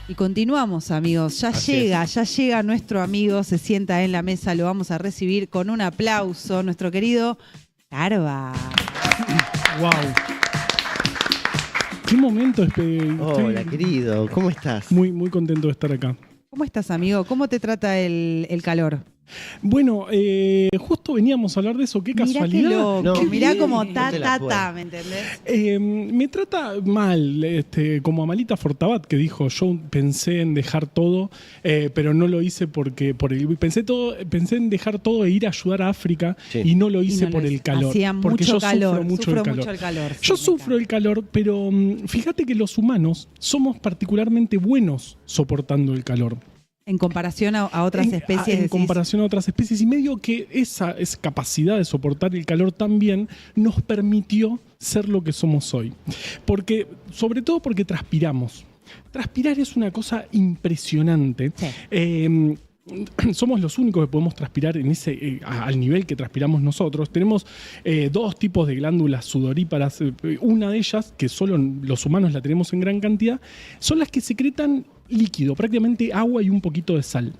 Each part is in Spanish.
Y continuamos, amigos. Ya llega nuestro amigo, se sienta en la mesa, lo vamos a recibir con un aplauso, nuestro querido Carva. ¡Wow! ¿Qué momento? Hola, querido, ¿cómo estás? Muy, muy contento de estar acá. ¿Cómo estás, amigo? ¿Cómo te trata el calor? Bueno, justo veníamos a hablar de eso, qué casualidad. Mirá qué loco, No, mirá bien, como no te la puedo. ¿me entendés? Me trata mal, como Amalita Fortabat, que dijo, yo pensé en dejar todo, pero no lo hice porque pensé en dejar todo e ir a ayudar a África, Sí. y no lo hice Y no por lo el hice. calor. Hacía porque mucho yo calor, sufro mucho el calor. Yo sí, sufro el calor, pero fíjate que los humanos somos particularmente buenos soportando el calor. En comparación a otras especies. En decís, comparación a otras especies, y medio que esa capacidad de soportar el calor también nos permitió ser lo que somos hoy. Porque, sobre todo porque transpiramos. Transpirar es una cosa impresionante. Sí. Somos los únicos que podemos transpirar al nivel que transpiramos nosotros. Tenemos dos tipos de glándulas sudoríparas. Una de ellas, que solo los humanos la tenemos en gran cantidad, son las que secretan líquido, prácticamente agua y un poquito de sal.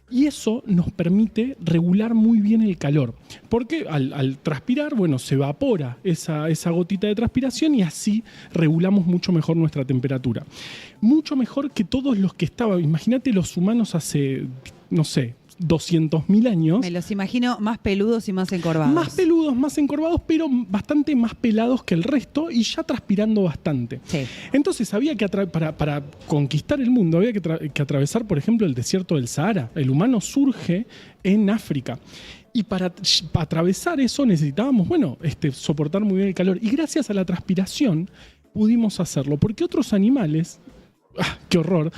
Y eso nos permite regular muy bien el calor. Porque al transpirar, bueno, se evapora esa gotita de transpiración y así regulamos mucho mejor nuestra temperatura. Mucho mejor que todos los que estaban. Imagínate los humanos hace, no sé, 200.000 años. Me los imagino más peludos y más encorvados. Más peludos, más encorvados, pero bastante más pelados que el resto y ya transpirando bastante. Sí. Entonces había que para conquistar el mundo había que atravesar, por ejemplo, el desierto del Sahara. El humano surge en África. Y para atravesar eso necesitábamos, soportar muy bien el calor. Y gracias a la transpiración pudimos hacerlo. Porque otros animales, ¡qué horror!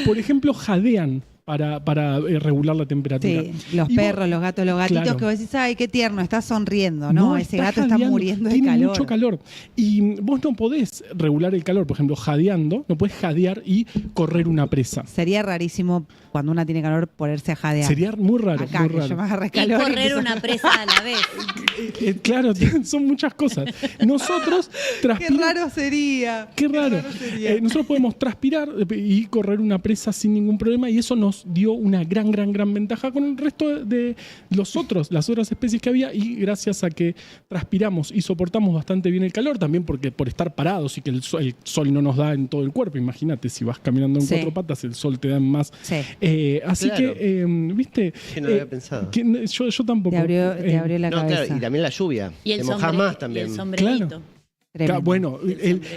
Por ejemplo, jadean para regular la temperatura. Sí, los perros, los gatos, los gatitos, claro, que vos decís, ay, qué tierno, está sonriendo, ¿no? Ese gato está jadeando, muriendo de tiene calor. mucho calor. Y vos no podés regular el calor, por ejemplo, jadeando, no podés jadear y correr una presa. Sería rarísimo cuando una tiene calor ponerse a jadear. Sería muy raro. Acá, muy que raro. yo me agarré Y calor. correr una presa a la vez. Claro, son muchas cosas. Nosotros Qué raro sería. Qué raro. Qué raro sería. Nosotros podemos transpirar y correr una presa sin ningún problema, y eso nos dio una gran ventaja con el resto de las otras especies que había, y gracias a que transpiramos y soportamos bastante bien el calor, también porque por estar parados y que el sol no nos da en todo el cuerpo. Imagínate, si vas caminando en Sí. cuatro patas, el sol te da en más. Sí. Claro. Así que, ¿viste? Que no lo había pensado. Yo tampoco. Te abrió la No, cabeza. claro, y también la lluvia. Y el, Te mojás más también. y el sombrerito. Claro. Tremendo. Bueno,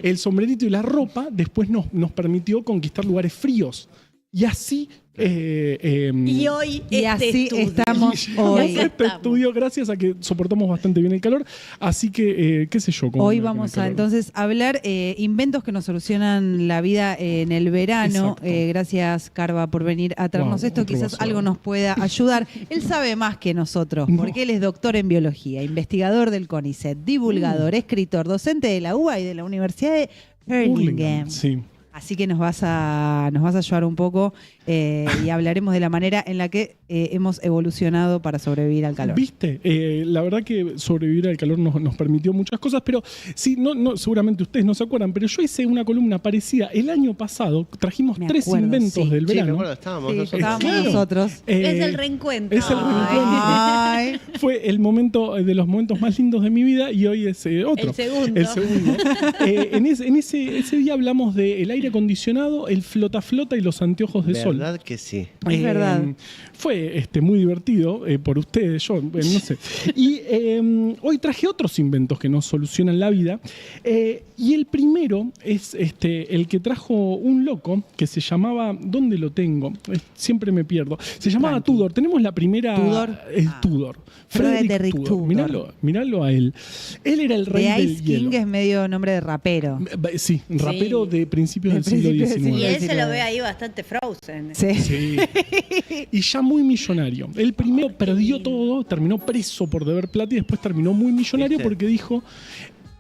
el sombrerito y la ropa después nos permitió conquistar lugares fríos. Y así... Y hoy Y así estudio. estamos Y hoy. este Estamos. estudio, gracias a que soportamos bastante bien el calor. Así que, qué sé yo. cómo Hoy ando con vamos el a calor. entonces hablar inventos que nos solucionan la vida en el verano. Exacto. Gracias, Carva, por venir a traernos Wow, esto. otro Quizás vaso. algo nos pueda ayudar. Él sabe más que nosotros, No. porque él es doctor en biología, investigador del CONICET, divulgador, escritor, docente de la UBA y de la Universidad de Hurlingham. Sí. Así que nos vas a ayudar un poco y hablaremos de la manera en la que hemos evolucionado para sobrevivir al calor. ¿Viste? La verdad que sobrevivir al calor nos permitió muchas cosas, pero sí, no, seguramente ustedes no se acuerdan, pero yo hice una columna parecida el año pasado. Trajimos Me 3 acuerdo, inventos sí. del Sí, me verano. acuerdo, estábamos Sí, nosotros. estábamos Claro. nosotros. Es el reencuentro. Es el reencuentro. Ay. Fue el momento de los momentos más lindos de mi vida, y hoy es otro. El segundo. El segundo. En ese día hablamos del aire acondicionado, el flota y los anteojos de sol. ¿Verdad que sí? Es verdad. Fue muy divertido por ustedes, yo no sé. Y hoy traje otros inventos que nos solucionan la vida. Y el primero es el que trajo un loco que se llamaba, ¿dónde lo tengo? Siempre me pierdo. Se llamaba Tranqui. Tudor. Tenemos la primera. ¿Tudor? Tudor. Frederick Tudor. Míralo a él. Él era el rey The del Ice hielo. King es medio nombre de rapero. Sí, rapero de principios De del siglo principios del XIX. Y él se Decirlo. lo ve ahí bastante Frozen. Sí. Sí. Y ya muy millonario. Él primero perdió todo, terminó preso por deber plata, y después terminó muy millonario ¿Viste? porque dijo: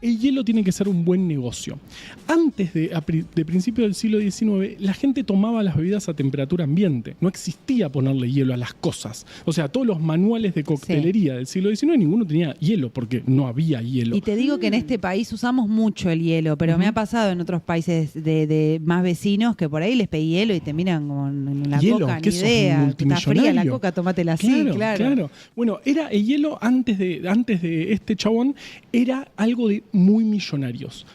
el hielo tiene que ser un buen negocio. Antes de principios del siglo XIX, la gente tomaba las bebidas a temperatura ambiente. No existía ponerle hielo a las cosas. O sea, todos los manuales de coctelería del siglo XIX, ninguno tenía hielo, porque no había hielo. Y te digo que en este país usamos mucho el hielo, pero me ha pasado en otros países de más vecinos que por ahí les pedí hielo y te miran con la hielo, coca, ¿qué ni sos, idea. Está fría la multimillonario? coca, tómatela así, claro. Bueno, era el hielo antes de este chabón, era algo de muy millonarios.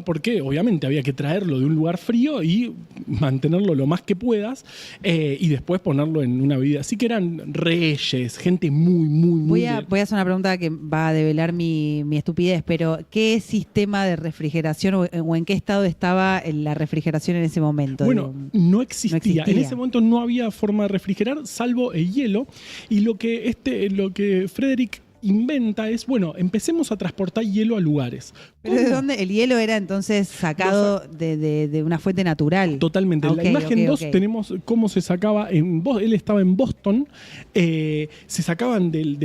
Porque obviamente había que traerlo de un lugar frío y mantenerlo lo más que puedas y después ponerlo en una bebida. Así que eran reyes, gente muy... Voy a hacer una pregunta que va a develar mi estupidez, pero ¿qué sistema de refrigeración o en qué estado estaba la refrigeración en ese momento? Bueno, no existía. En ese momento no había forma de refrigerar salvo el hielo. Y lo que Frederick inventa es, bueno, empecemos a transportar hielo a lugares. ¿Pero de dónde? El hielo era entonces sacado de una fuente natural. Totalmente. En la imagen 2 tenemos cómo se sacaba. Él estaba en Boston. Se sacaban del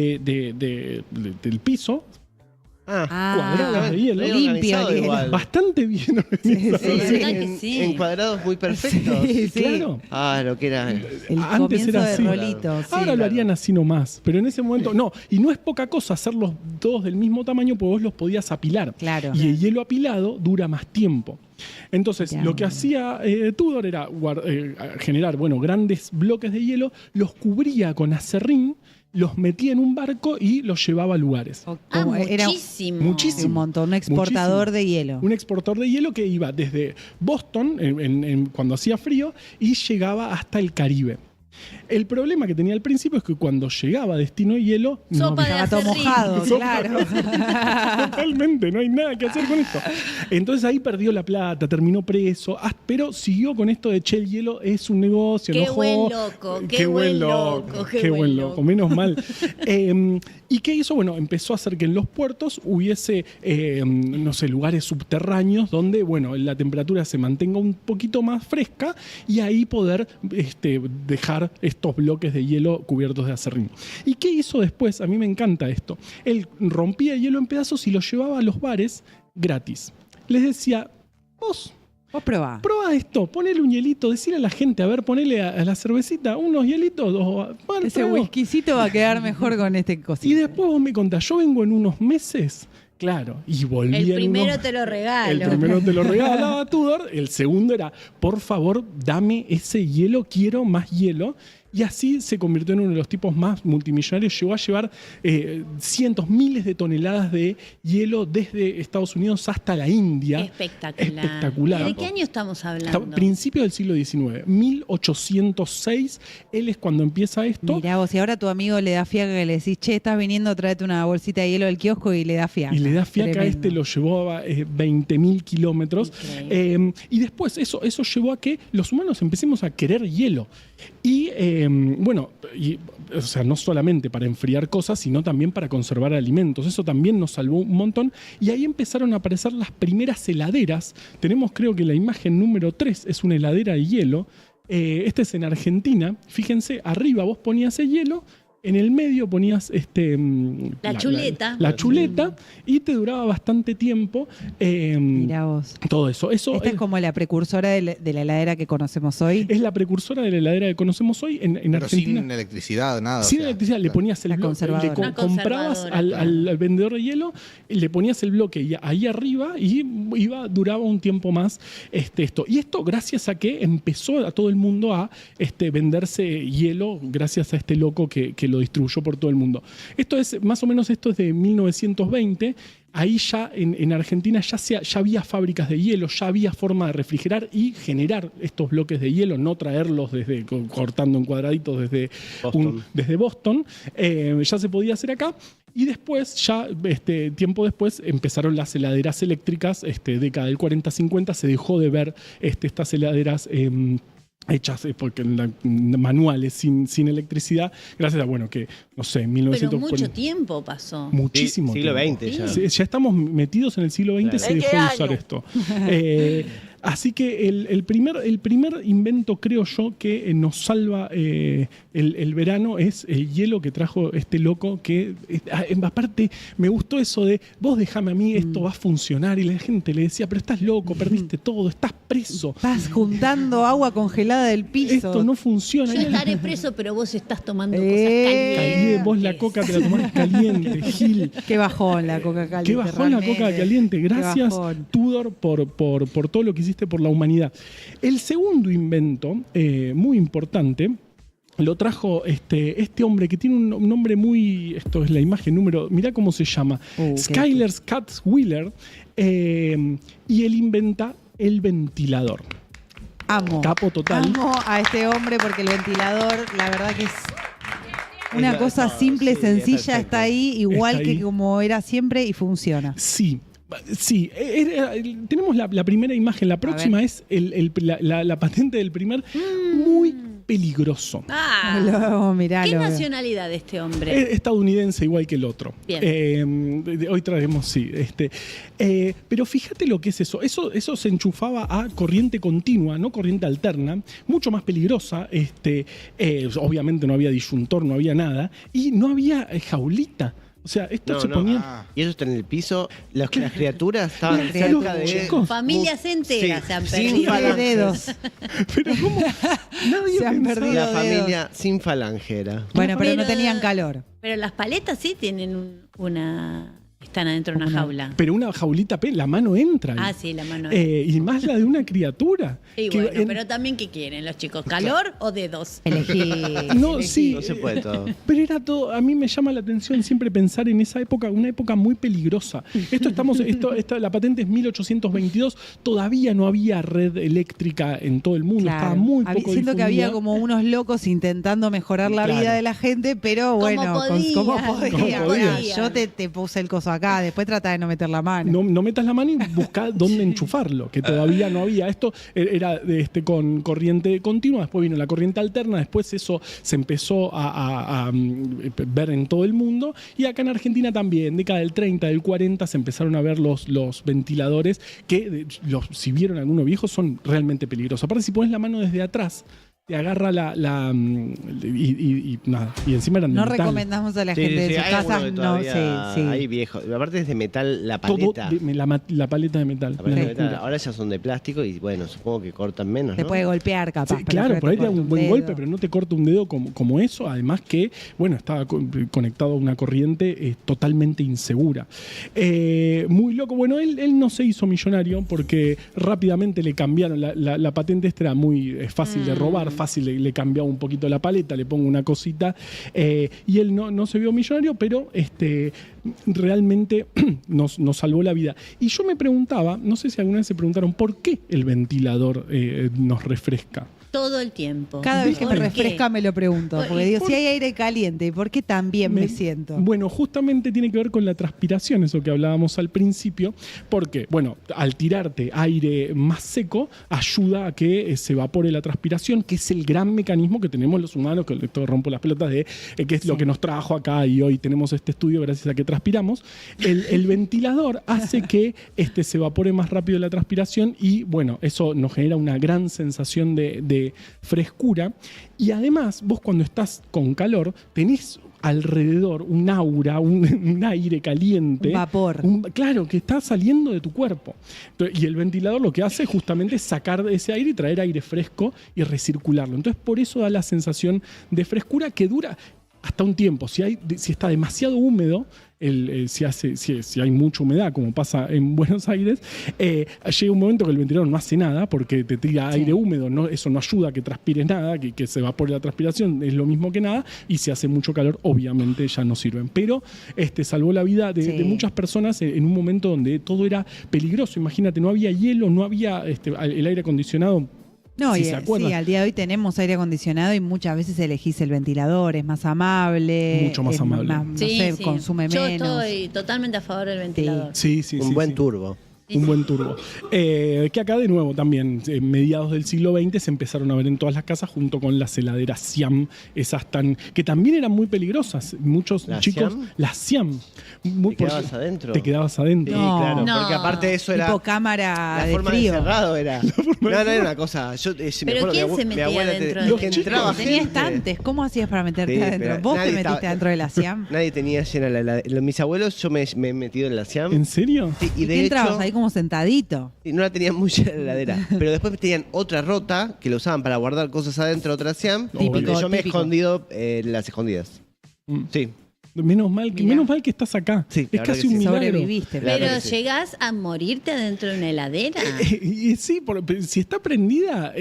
piso. Cuadrados de hielo. Limpio el hielo. Bastante bien organizado. En cuadrados muy perfectos. Sí. Claro. Lo que era. Antes era así. Rolito, Ahora lo harían así nomás. Pero en ese momento, no. Y no es poca cosa hacerlos todos del mismo tamaño, porque vos los podías apilar. Claro. Y el hielo apilado dura más tiempo. Entonces, lo que hacía Tudor era generar grandes bloques de hielo, los cubría con acerrín, los metía en un barco y los llevaba a lugares. Era Muchísimo. Un montón, un exportador de hielo. Un exportador de hielo que iba desde Boston, cuando hacía frío, y llegaba hasta el Caribe. El problema que tenía al principio es que cuando llegaba a destino de hielo, Estaba todo mojado, claro. Totalmente, no hay nada que hacer con esto. Entonces ahí perdió la plata, terminó preso, pero siguió con esto de el hielo es un negocio. Qué buen loco, qué buen loco. Menos mal. ¿Y qué hizo? Bueno, empezó a hacer que en los puertos hubiese, lugares subterráneos donde, la temperatura se mantenga un poquito más fresca y ahí poder dejar estos bloques de hielo cubiertos de acerrín. ¿Y qué hizo después? A mí me encanta esto. Él rompía el hielo en pedazos y lo llevaba a los bares gratis. Les decía, vos probá esto, ponele un hielito, decirle a la gente, a ver, ponele a la cervecita unos hielitos. Ese whiskycito va a quedar mejor con este cosito. Y después vos me contás, yo vengo en unos meses. Claro, y volví. El primero te lo regalo. El primero te lo regalaba Tudor. El segundo era, por favor, dame ese hielo, quiero más hielo. Y así se convirtió en uno de los tipos más multimillonarios. Llegó a llevar cientos, miles de toneladas de hielo desde Estados Unidos hasta la India. Espectacular. ¿De qué año estamos hablando? Principios del siglo XIX, 1806. Él es cuando empieza esto. Mirá vos, y ahora tu amigo le da fiaca que le decís, che, estás viniendo, tráete una bolsita de hielo del kiosco y le da fiaca. Y le da fiaca, lo llevó a 20.000 kilómetros. Y después eso llevó a que los humanos empecemos a querer hielo. Y no solamente para enfriar cosas, sino también para conservar alimentos. Eso también nos salvó un montón. Y ahí empezaron a aparecer las primeras heladeras. Tenemos, creo que la imagen número 3 es una heladera de hielo. Este es en Argentina. Fíjense, arriba vos ponías el hielo, en el medio ponías la chuleta. La chuleta y te duraba bastante tiempo. Mirá vos. Todo eso. Esta es como la precursora de la heladera que conocemos hoy. Es la precursora de la heladera que conocemos hoy en Pero Argentina. Sin electricidad, nada. Sin electricidad, le ponías el bloque. Comprabas al vendedor de hielo, le ponías el bloque y ahí arriba y duraba un tiempo más esto. Y esto gracias a que empezó a todo el mundo a venderse hielo, gracias a este loco que lo distribuyó por todo el mundo. Esto es de 1920. Ahí ya en Argentina ya había fábricas de hielo, ya había forma de refrigerar y generar estos bloques de hielo, no traerlos cortando en cuadraditos desde Boston. Ya se podía hacer acá. Y después, tiempo después, empezaron las heladeras eléctricas. Década del 40-50 se dejó de ver estas heladeras hechas porque manuales sin electricidad, gracias a 1940. Pero mucho tiempo pasó. Muchísimo siglo tiempo. XX ya. Sí, ya estamos metidos en el siglo XX, se dejó de usar esto. Así que el primer invento, creo yo, que nos salva el verano es el hielo que trajo este loco, que aparte me gustó eso de vos déjame a mí, esto va a funcionar, y la gente le decía, pero estás loco, perdiste todo, estás preso. Estás juntando agua congelada del piso. Esto no funciona. Yo estaré preso, pero vos estás tomando cosas calientes. Vos la coca te la tomás caliente, Gil. Qué bajón la coca caliente. Qué bajón la coca caliente. Gracias, Tudor, por todo lo que hiciste por la humanidad. El segundo invento, muy importante, lo trajo este hombre que tiene un nombre muy... Esto es la imagen número... Mirá cómo se llama. Skyler Scott-Wheeler. Y él inventa el ventilador. Amo. Capo total. Amo a este hombre porque el ventilador, la verdad que es una cosa simple, sencilla, está ahí, igual que como era siempre y funciona. Sí. Sí, tenemos la primera imagen. La próxima es la patente del primer. Muy peligroso. Miralo. ¿Qué nacionalidad de este hombre? Es estadounidense, igual que el otro. Bien. Hoy traemos, sí. Pero fíjate lo que es eso. Eso se enchufaba a corriente continua, no corriente alterna, mucho más peligrosa. Obviamente no había disyuntor, no había nada. Y no había jaulita. O sea, esto se ponía... Y eso está en el piso. Las criaturas estaban cerca de... Chicos. Familias enteras se han sin perdido. Dedos. Pero ¿cómo? Nadie Se han pensaba. perdido La familia sin falangera. Bueno, pero no Pero- tenían calor. Pero las paletas sí tienen una... Están adentro de una jaula. Pero una jaulita, la mano entra ahí. Sí, la mano. Y más la de una criatura. Y que bueno, pero también, ¿qué quieren los chicos? ¿Calor o dedos? Elegí. No, sí. No se puede todo. Pero era todo, a mí me llama la atención siempre pensar en esa época, una época muy peligrosa. La patente es 1822, todavía no había red eléctrica en todo el mundo, Claro. estaba muy poco Siento difundida. que había como unos locos intentando mejorar la Claro. vida de la gente, pero bueno, Como como podían. podía. Como Yo te puse el coso acá, después trata de no meter la mano. No metas la mano y buscá dónde enchufarlo, que todavía no había. Esto era con corriente continua, después vino la corriente alterna, después eso se empezó a ver en todo el mundo, y acá en Argentina también, década del 30, del 40, se empezaron a ver los ventiladores que, si vieron algunos viejos, son realmente peligrosos. Aparte, si pones la mano desde atrás, te agarra y nada. Y encima eran de No metal. recomendamos a la gente de sus hay casas, alguno que no, todavía sí. hay viejo. Aparte es de metal la Todo paleta. la paleta de metal. La paleta de Una metal. locura. Ahora ya son de plástico y bueno, supongo que cortan menos, Te ¿no? puede golpear capaz. Sí, pero claro, no por ahí te da corta un buen dedo. golpe, pero no te corta un dedo como eso. Además que, bueno, estaba conectado a una corriente totalmente insegura. Muy loco. Bueno, él no se hizo millonario porque rápidamente le cambiaron. La patente esta era muy fácil de robar, fácil, le cambiaba un poquito la paleta, le pongo una cosita. Y él no se vio millonario, pero realmente nos salvó la vida. Y yo me preguntaba, no sé si alguna vez se preguntaron, ¿por qué el ventilador nos refresca? Todo el tiempo. Cada vez que me ¿Por qué? refresca me lo pregunto, porque digo, ¿Por si hay aire caliente, ¿por qué tan bien me siento? Bueno, justamente tiene que ver con la transpiración, eso que hablábamos al principio, porque, bueno, al tirarte aire más seco, ayuda a que se evapore la transpiración, que es el gran mecanismo que tenemos los humanos, que esto rompo las pelotas de que es lo que nos trajo acá y hoy tenemos este estudio gracias a que transpiramos. El ventilador hace que se evapore más rápido la transpiración y, bueno, eso nos genera una gran sensación de frescura. Y además, vos cuando estás con calor, tenés alrededor un aura, un aire caliente. Un vapor. Claro, que está saliendo de tu cuerpo. Entonces, y el ventilador lo que hace es justamente sacar ese aire y traer aire fresco y recircularlo. Entonces, por eso da la sensación de frescura que dura hasta un tiempo. Si está demasiado húmedo, si hay mucha humedad, como pasa en Buenos Aires, llega un momento que el ventilador no hace nada porque te tira aire húmedo, eso no ayuda a que transpires nada, que se evapore la transpiración, es lo mismo que nada, y si hace mucho calor, obviamente ya no sirven. Pero salvó la vida de muchas personas en un momento donde todo era peligroso. Imagínate, no había hielo, no había el aire acondicionado. No, si y, se acuerdan. sí, al día de hoy tenemos aire acondicionado y muchas veces elegís el ventilador, es más amable. Mucho más amable. No sé, consume Yo menos. estoy totalmente a favor del ventilador. Sí, Un buen turbo. Un buen turbo. Que acá de nuevo también, en mediados del siglo XX se empezaron a ver en todas las casas junto con las heladeras Siam, que también eran muy peligrosas. Muchos ¿Las chicos, Siam? las Siam. ¿Te quedabas adentro? Te quedabas adentro. Sí, No. claro, No. porque aparte de eso era... Tipo cámara La de forma de frío. cerrado era. No, era una cosa. Yo, me ¿Pero acuerdo quién que se mi metía abuela dentro te, de que los entraba chicos? Tenía gente. estantes. ¿Cómo hacías para meterte Sí, adentro? pero ¿Vos te nadie metiste estaba- adentro de la Siam? Nadie tenía llena mis abuelos, yo me he metido en la Siam. ¿En serio? Sí, ¿Y y de qué entrabas hecho, ahí como sentadito? sí, no la tenían muy llena la heladera. Pero después tenían otra rota que lo usaban para guardar cosas adentro, otra Siam. Típico, donde yo me he típico. escondido en las escondidas. Mm. Sí. Menos mal Mirá. que estás acá. Sí, Es la verdad casi que un sí. milagro. Sobreviviste. Claro Pero que sí. llegás a morirte adentro de una heladera. Y sí, si está prendida,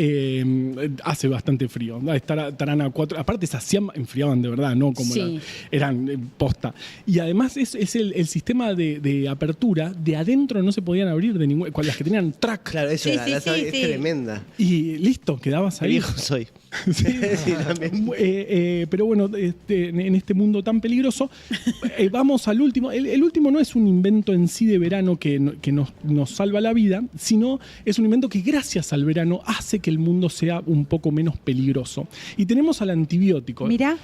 hace bastante frío. Estarán a 4. Aparte, esas Siam enfriaban de verdad, ¿no? Como Sí. eran posta. Y además es el sistema de apertura. De adentro no se podían abrir de ninguna. Las que tenían track. Claro, eso Sí, era. sí, la sí, es sí. tremenda. Y listo, quedabas Qué ahí. viejo soy. Sí. Sí, también. Pero bueno, en este mundo tan peligroso, vamos al último. El último no es un invento en sí de verano que nos salva la vida, sino es un invento que gracias al verano hace que el mundo sea un poco menos peligroso. Y tenemos al antibiótico. Mirá.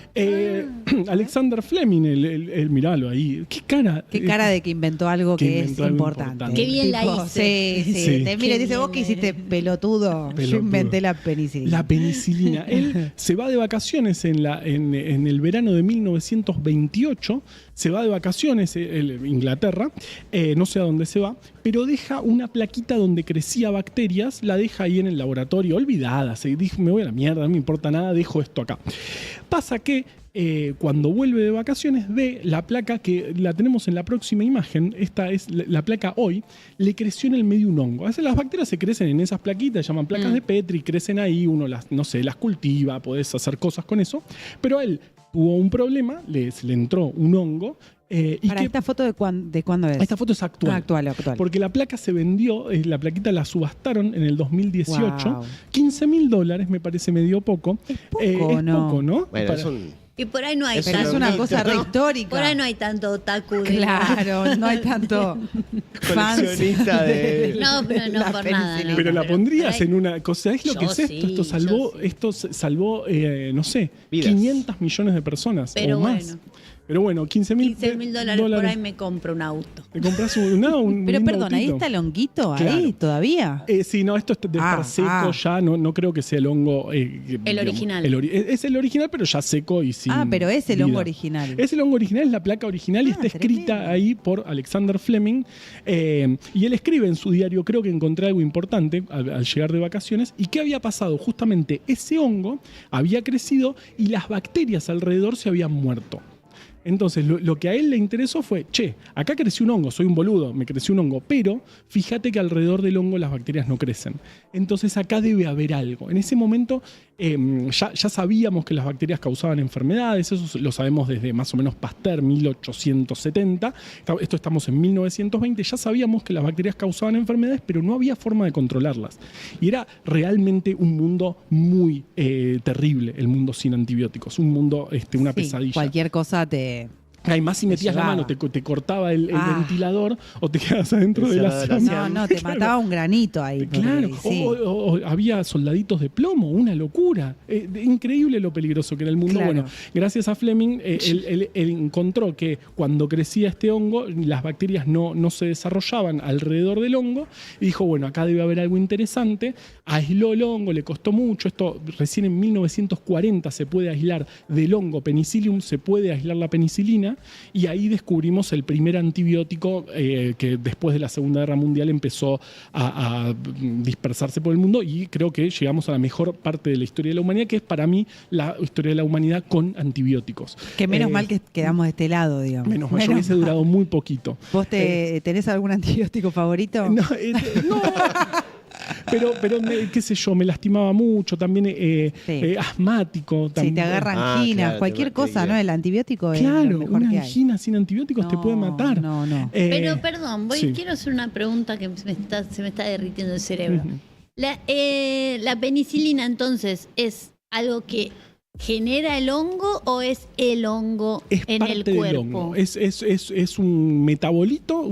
Alexander Fleming, miralo ahí. Qué cara. Qué cara de que inventó algo que que es inventó algo importante. importante. Qué bien la hice. Sí, sí. Sí. Te mira y Qué dice, vos bien que la hiciste pelotudo. Yo Pelotudo. inventé la penicilina. La penicilina. Él se va de vacaciones en el verano de 1928. Se va de vacaciones Inglaterra. No sé a dónde se va. Pero deja una plaquita donde crecía bacterias. La deja ahí en el laboratorio, olvidada. Se dijo, me voy a la mierda, no me importa nada, dejo esto acá. Pasa que cuando vuelve de vacaciones ve la placa que la tenemos en la próxima imagen. Esta es la placa hoy. Le creció en el medio un hongo. A veces las bacterias se crecen en esas plaquitas, llaman placas de Petri, crecen ahí, uno las cultiva, podés hacer cosas con eso. Pero a él tuvo un problema, se le entró un hongo. Para esta foto de cuándo es. Esta foto es actual. Ah, actual. Porque la placa se vendió, la plaquita la subastaron en el 2018. Wow. $15.000 me parece medio poco. Es poco, ¿no? poco, ¿no? Bueno, Para- es un... Y por ahí no hay Eso Pero es tanto. una bonito, cosa ¿no? rehistórica. Por ahí no hay tanto otaku. de- Claro, no hay tanto fans Coleccionista de... No, pero no la por nada. penicilina. No, Pero la pondrías por ahí- en una cosa. ¿Sabés lo que Yo es esto? sí, yo sí. Esto salvó, no sé, Vidas. 500 millones de personas Pero o más. bueno. Pero bueno, $15.000 $15.000 por ahí me compro un auto. Te compras un Pero lindo perdón, ahí autito. está el honguito, ahí Claro. todavía. Sí, no, esto debe estar seco ya, no creo que sea el hongo. original. Es el original, pero ya seco y sin. Pero es el vida. hongo original. Es el hongo original, es la placa original y está escrita tremendo. ahí por Alexander Fleming. Y él escribe en su diario, creo que encontré algo importante al llegar de vacaciones. ¿Y qué había pasado? Justamente ese hongo había crecido y las bacterias alrededor se habían muerto. Entonces, lo que a él le interesó fue, acá creció un hongo, soy un boludo, me creció un hongo, pero fíjate que alrededor del hongo las bacterias no crecen. Entonces, acá debe haber algo. En ese momento, ya sabíamos que las bacterias causaban enfermedades, eso lo sabemos desde más o menos Pasteur, 1870. Esto estamos en 1920, ya sabíamos que las bacterias causaban enfermedades, pero no había forma de controlarlas. Y era realmente un mundo muy terrible, el mundo sin antibióticos, un mundo, una Sí, pesadilla. cualquier cosa te... Además, si metías la llevaba. mano, te cortaba el Ah. ventilador o te quedabas adentro de la Encerrado de la Siam. No, te mataba un granito ahí. porque Claro, sí. o había soldaditos de plomo, una locura. Increíble lo peligroso que era el mundo. Claro. Bueno, gracias a Fleming, él encontró que cuando crecía este hongo, las bacterias no se desarrollaban alrededor del hongo y dijo, bueno, acá debe haber algo interesante. Aisló el hongo, le costó mucho. Esto recién en 1940 se puede aislar del hongo Penicillium, se puede aislar la penicilina y ahí descubrimos el primer antibiótico que después de la Segunda Guerra Mundial empezó a dispersarse por el mundo y creo que llegamos a la mejor parte de la historia de la humanidad, que es para mí la historia de la humanidad con antibióticos. Que menos mal que quedamos de este lado, digamos. Menos mal, yo hubiese durado muy poquito. ¿Vos tenés algún antibiótico favorito? No, no. Pero qué sé yo, me lastimaba mucho, también Sí. asmático. Si te agarra angina, claro, cualquier te cosa, queda. ¿no? El antibiótico es Claro, lo mejor una que hay. angina sin antibióticos te puede matar. No. Pero perdón, sí. quiero hacer una pregunta que se me está derritiendo el cerebro. Ujú. La penicilina entonces es algo que ¿Genera el hongo o es el hongo Es en parte el del cuerpo? hongo. Es un metabolito,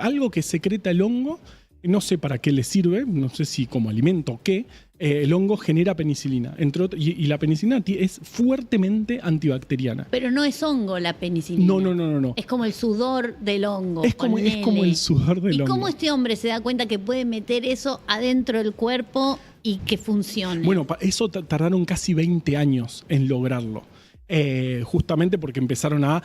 algo que secreta el hongo. No sé para qué le sirve, no sé si como alimento o qué. El hongo genera penicilina, y la penicilina es fuertemente antibacteriana. Pero no es hongo la penicilina. No. Es como el sudor del hongo. Es como el sudor del hongo. ¿Y cómo este hombre se da cuenta que puede meter eso adentro del cuerpo y que funcione? Bueno, eso tardaron casi 20 años en lograrlo. Justamente porque empezaron a,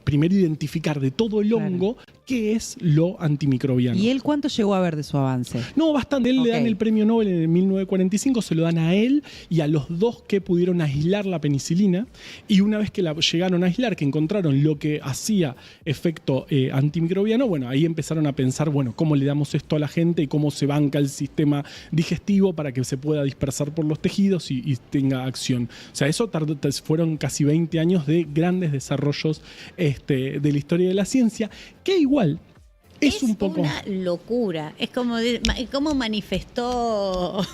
primero identificar de todo el hongo qué es lo antimicrobiano. ¿Y él cuánto llegó a ver de su avance? No, bastante. Él le dan el premio Nobel en 1945, se lo dan a él y a los dos que pudieron aislar la penicilina. Y una vez que la llegaron a aislar, que encontraron lo que hacía efecto antimicrobiano, ahí empezaron a pensar, ¿cómo le damos esto a la gente y cómo se banca el sistema digestivo para que se pueda dispersar por los tejidos y tenga acción? O sea, eso fueron casi 20 años de grandes desarrollos de la historia de la ciencia, que igual es un poco una locura. Es como cómo manifestó.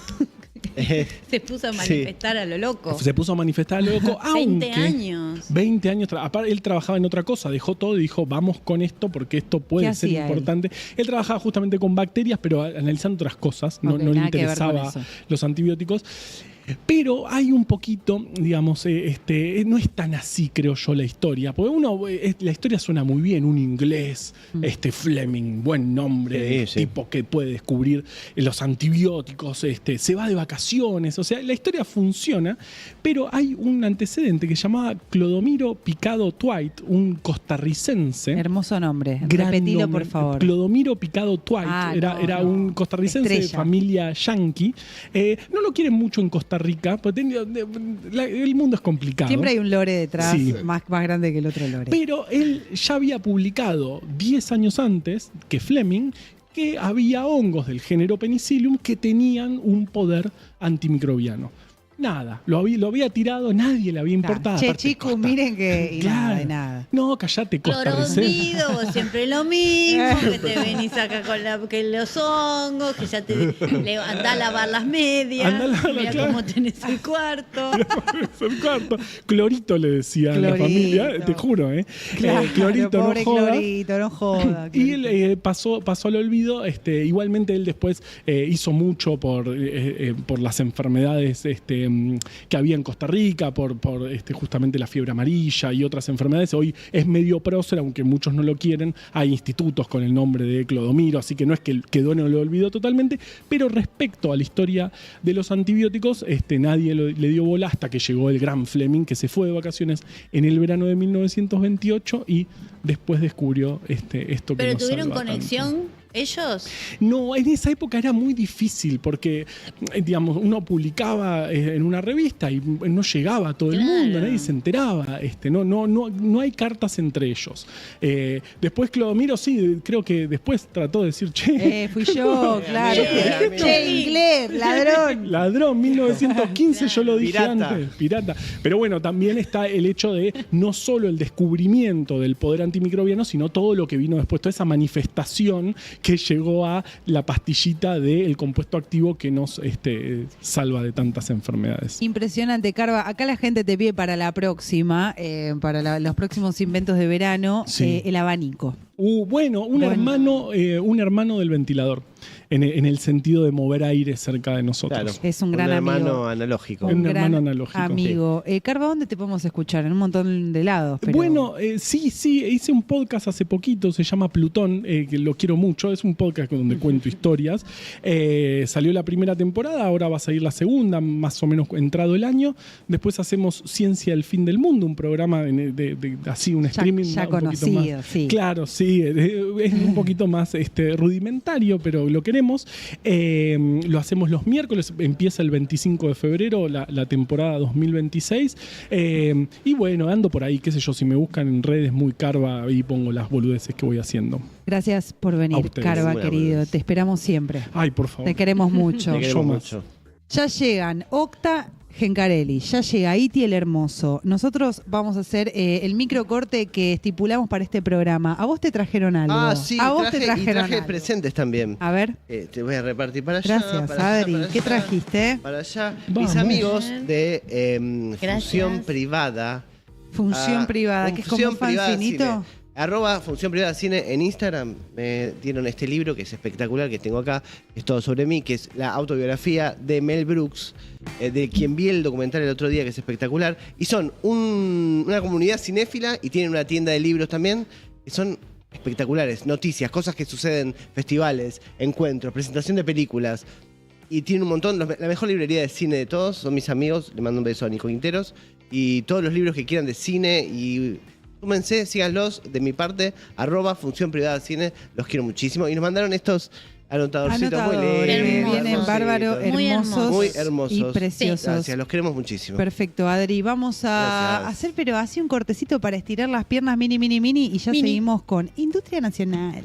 Se puso a manifestar a lo loco. Se puso a manifestar a lo loco. 20 años. 20 años. Aparte, él trabajaba en otra cosa, dejó todo y dijo, vamos con esto porque esto puede ser importante. Él trabajaba justamente con bacterias, pero analizando otras cosas. No le interesaba los antibióticos. Pero hay un poquito, digamos, no es tan así, creo yo, la historia. Porque la historia suena muy bien, un inglés, Fleming, buen nombre, tipo que puede descubrir los antibióticos, se va de vacaciones, o sea, la historia funciona, pero hay un antecedente que se llamaba Clodomiro Picado Dwight, un costarricense. Hermoso nombre, repetilo por favor. Clodomiro Picado Dwight, era un costarricense de familia yankee. No lo quieren mucho en Costa Rica, porque el mundo es complicado. Siempre hay un lore detrás más grande que el otro lore. Pero él ya había publicado 10 años antes que Fleming que había hongos del género Penicillium que tenían un poder antimicrobiano. Nada, lo había tirado, nadie le había importado. Che, chicos, miren que... Y nada, de nada. No, callate, costarricense. Cloronido, siempre lo mismo, que te venís acá con los hongos, que ya te andá a lavar las medias, mira cómo tenés el cuarto. Clorito le decía a la familia, te juro, Clorito, pobre no joda. Clorito, no joda. Y él pasó al olvido. Igualmente él después hizo mucho por las enfermedades que había en Costa Rica, por justamente la fiebre amarilla y otras enfermedades. Hoy es medio prócer, aunque muchos no lo quieren. Hay institutos con el nombre de Clodomiro, así que no es que quedó en el olvido totalmente. Pero respecto a la historia de los antibióticos, nadie le dio bola hasta que llegó el gran Fleming, que se fue de vacaciones en el verano de 1928 y después descubrió esto que nos ¿Pero tuvieron salva conexión tanto. ellos? No, en esa época era muy difícil porque, digamos, uno publicaba en una revista y no llegaba a todo el mundo, nadie se enteraba. No hay cartas entre ellos. Después Clodomiro creo que después trató de decir, fui yo, claro. Che, inglés, ladrón. Ladrón, 1915 yo lo dije Pirata. antes, pirata. Pero bueno, también está el hecho de no solo el descubrimiento del poder antimicrobiano, sino todo lo que vino después, toda esa manifestación que llegó a la pastillita del compuesto activo que nos salva de tantas enfermedades. Impresionante, Carva. Acá la gente te pide para la próxima, los próximos inventos de verano, el abanico. Bueno, un hermano del ventilador. En el sentido de mover aire cerca de nosotros. Claro, es un gran amigo. hermano analógico. Un hermano analógico. Amigo. Carva, ¿dónde te podemos escuchar? En un montón de lados. Pero... Bueno, sí, hice un podcast hace poquito, se llama Plutón, que lo quiero mucho, es un podcast donde cuento historias. Salió la primera temporada, ahora va a salir la segunda, más o menos entrado el año. Después hacemos Ciencia del Fin del Mundo, un programa así, un streaming. Ya un conocido, más, sí. Claro, sí, es un poquito más rudimentario, pero lo queremos. Lo hacemos los miércoles, empieza el 25 de febrero la temporada 2026. Y bueno, ando por ahí, qué sé yo, si me buscan en redes muy Carva, ahí pongo las boludeces que voy haciendo. Gracias por venir, Carva, querido. Te esperamos siempre. Ay, por favor. Te queremos mucho. Te queremos mucho. Ya llegan Octa Gencarelli, ya llega Iti el Hermoso. Nosotros vamos a hacer el microcorte que estipulamos para este programa. ¿A vos te trajeron algo? Ah, sí, ¿A vos te traje trajeron algo? presentes también. A ver. Te voy a repartir para allá. Gracias, para Adri. allá, ¿Qué trajiste? Para allá. Vamos. Mis amigos de Gracias. Función Privada. Función privada, que es como Función un Privada fancinito. Cine. @Función Privada Cine en Instagram me dieron este libro que es espectacular, que tengo acá, es todo sobre mí, que es la autobiografía de Mel Brooks, de quien vi el documental el otro día, que es espectacular. Y son una comunidad cinéfila y tienen una tienda de libros también, que son espectaculares, noticias, cosas que suceden, festivales, encuentros, presentación de películas. Y tienen un montón, la mejor librería de cine de todos, son mis amigos, le mando un beso a Nico Quinteros, y todos los libros que quieran de cine y... Súmense, síganlos de mi parte, @Función Privada Cine, los quiero muchísimo. Y nos mandaron estos anotadorcitos muy Anotadores, lindos. vienen hermosos. bárbaros, Muy hermosos, Muy hermosos. y preciosos. Gracias, los queremos muchísimo. Perfecto, Adri. Vamos a Gracias. hacer, pero así un cortecito para estirar las piernas mini, y ya Mini. seguimos con Industria Nacional.